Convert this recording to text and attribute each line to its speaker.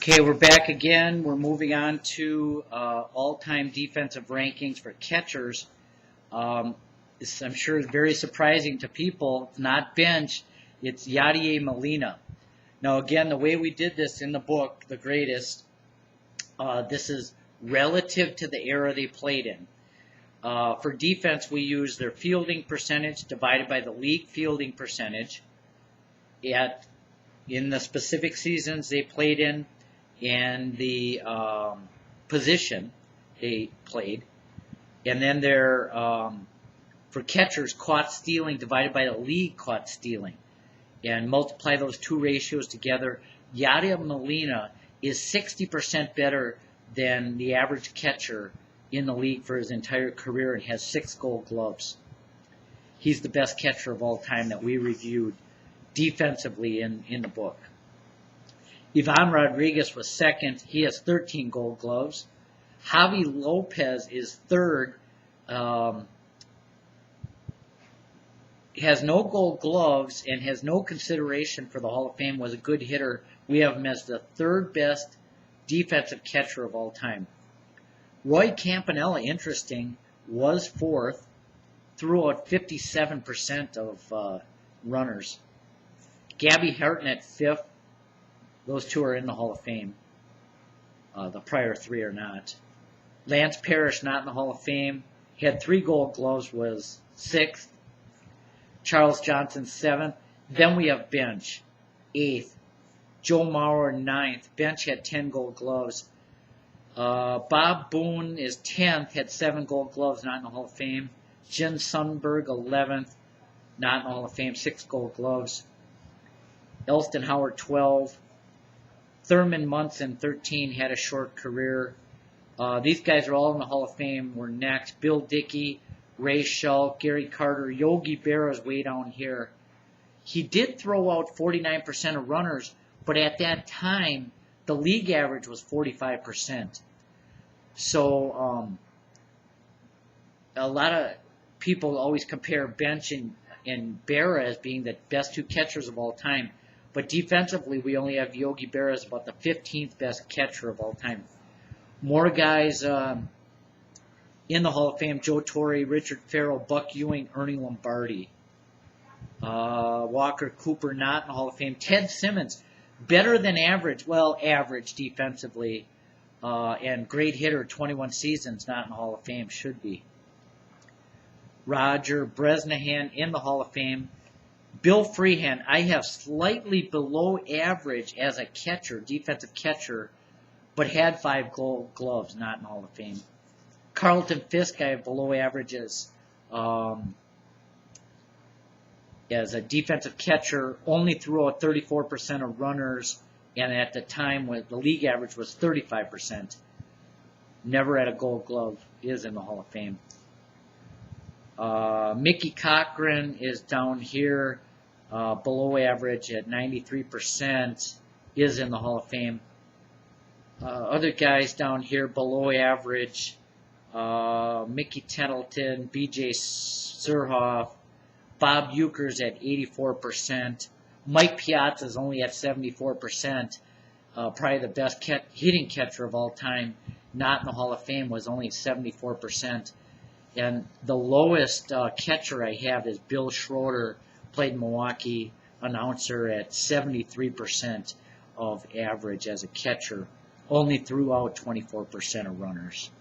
Speaker 1: Okay, we're back again. We're moving on to all-time defensive rankings for catchers. This, I'm sure, is very surprising to people. It's not bench. It's Yadier Molina. Now, again, the way we did this in the book, The Greatest, this is relative to the era they played in. For defense, we use their fielding percentage divided by the league fielding percentage in the specific seasons they played in and the position they played. And then their, for catchers, caught stealing divided by the league caught stealing. And multiply those two ratios together. Yadier Molina is 60% better than the average catcher in the league for his entire career and has 6 Gold Gloves. He's the best catcher of all time that we reviewed defensively in the book. Ivan Rodriguez was second. He has 13 Gold Gloves. Javi Lopez is third. Has no Gold Gloves and has no consideration for the Hall of Fame, was a good hitter. We have him as the third best defensive catcher of all time. Roy Campanella, interesting, was fourth, threw out 57% of runners. Gabby Hartnett, fifth. Those two are in the Hall of Fame. The prior three are not. Lance Parrish, not in the Hall of Fame. He had 3 Gold Gloves, was sixth. Charles Johnson, seventh. Then we have bench, eighth. Joe Mauer, ninth. Bench had 10 Gold Gloves. Bob Boone is 10th, had 7 Gold Gloves, not in the Hall of Fame. Jim Sundberg, 11th, not in the Hall of Fame, 6 Gold Gloves. Elston Howard, 12. Thurman Munson, 13, had a short career. These guys are all in the Hall of Fame. We're next. Bill Dickey, Ray Schulk, Gary Carter. Yogi Berra is way down here. He did throw out 49% of runners, but at that time, the league average was 45%. So a lot of people always compare Bench and Berra as being the best 2 catchers of all time. But defensively, we only have Yogi Berra as about the 15th best catcher of all time. More guys in the Hall of Fame: Joe Torre, Richard Farrell, Buck Ewing, Ernie Lombardi. Walker Cooper, not in the Hall of Fame. Ted Simmons, better than average, well, average defensively, and great hitter, 21 seasons, not in the Hall of Fame, should be. Roger Bresnahan in the Hall of Fame. Bill Freehan, I have slightly below average as a catcher, defensive catcher, but had 5 Gold Gloves, not in the Hall of Fame. Carlton Fisk, I have below average as a defensive catcher, only threw out 34% of runners, and at the time when the league average was 35%. Never had a Gold Glove, is in the Hall of Fame. Mickey Cochran is down here, below average at 93%, is in the Hall of Fame. Other guys down here below average: Mickey Tettleton, B.J. Surhoff, Bob Ueckers at 84%. Mike Piazza is only at 74%. Probably the best hitting catcher of all time, not in the Hall of Fame, was only 74%. And the lowest catcher I have is Bill Schroeder, played in Milwaukee, announcer, at 73% of average as a catcher. Only threw out 24% of runners.